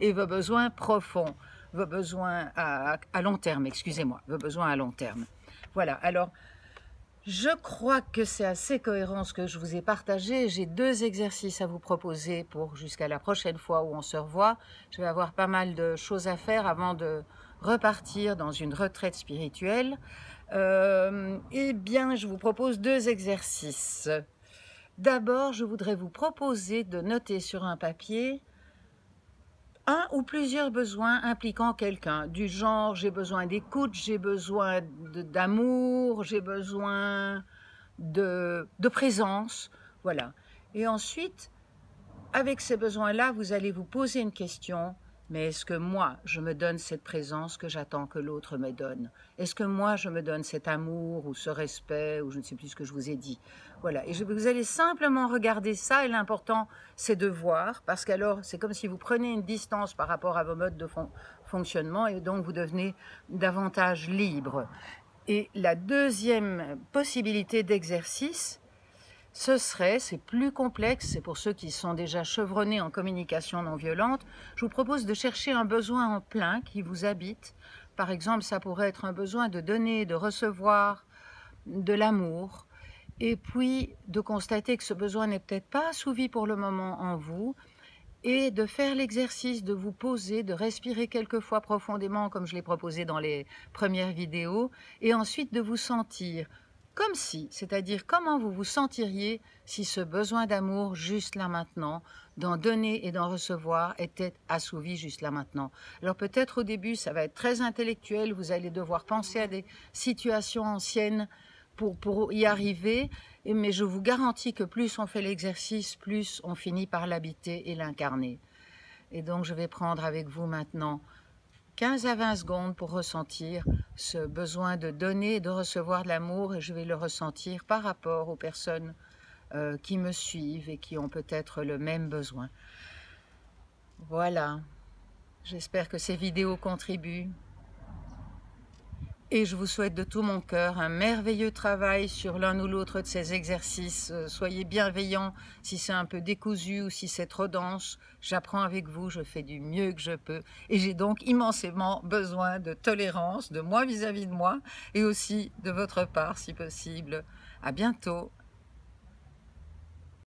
et vos besoins profonds, vos besoins à long terme, excusez-moi, vos besoins à long terme. Voilà, alors je crois que c'est assez cohérent ce que je vous ai partagé. J'ai 2 exercices à vous proposer pour jusqu'à la prochaine fois où on se revoit. Je vais avoir pas mal de choses à faire avant de repartir dans une retraite spirituelle. Eh bien, je vous propose 2 exercices. D'abord, je voudrais vous proposer de noter sur un papier un ou plusieurs besoins impliquant quelqu'un, du genre j'ai besoin d'écoute, j'ai besoin d'amour, j'ai besoin de présence, voilà. Et ensuite, avec ces besoins-là, vous allez vous poser une question, mais est-ce que moi, je me donne cette présence que j'attends que l'autre me donne? Est-ce que moi, je me donne cet amour ou ce respect, ou je ne sais plus ce que je vous ai dit? Voilà, et vous allez simplement regarder ça, et l'important, c'est de voir, parce qu'alors, c'est comme si vous preniez une distance par rapport à vos modes de fonctionnement, et donc vous devenez davantage libre. Et la deuxième possibilité d'exercice, ce serait, c'est plus complexe, c'est pour ceux qui sont déjà chevronnés en communication non violente, je vous propose de chercher un besoin en plein qui vous habite. Par exemple, ça pourrait être un besoin de donner, de recevoir de l'amour, et puis de constater que ce besoin n'est peut-être pas assouvi pour le moment en vous, et de faire l'exercice de vous poser, de respirer quelques fois profondément, comme je l'ai proposé dans les premières vidéos, et ensuite de vous sentir comme si, c'est-à-dire comment vous vous sentiriez si ce besoin d'amour juste là maintenant, d'en donner et d'en recevoir, était assouvi juste là maintenant. Alors peut-être au début, ça va être très intellectuel, vous allez devoir penser à des situations anciennes pour y arriver, mais je vous garantis que plus on fait l'exercice, plus on finit par l'habiter et l'incarner. Et donc je vais prendre avec vous maintenant 15 à 20 secondes pour ressentir ce besoin de donner et de recevoir de l'amour, et je vais le ressentir par rapport aux personnes qui me suivent et qui ont peut-être le même besoin. Voilà, j'espère que ces vidéos contribuent. Et je vous souhaite de tout mon cœur un merveilleux travail sur l'un ou l'autre de ces exercices. Soyez bienveillants si c'est un peu décousu ou si c'est trop dense. J'apprends avec vous, je fais du mieux que je peux. Et j'ai donc immensément besoin de tolérance, de moi vis-à-vis de moi, et aussi de votre part si possible. À bientôt.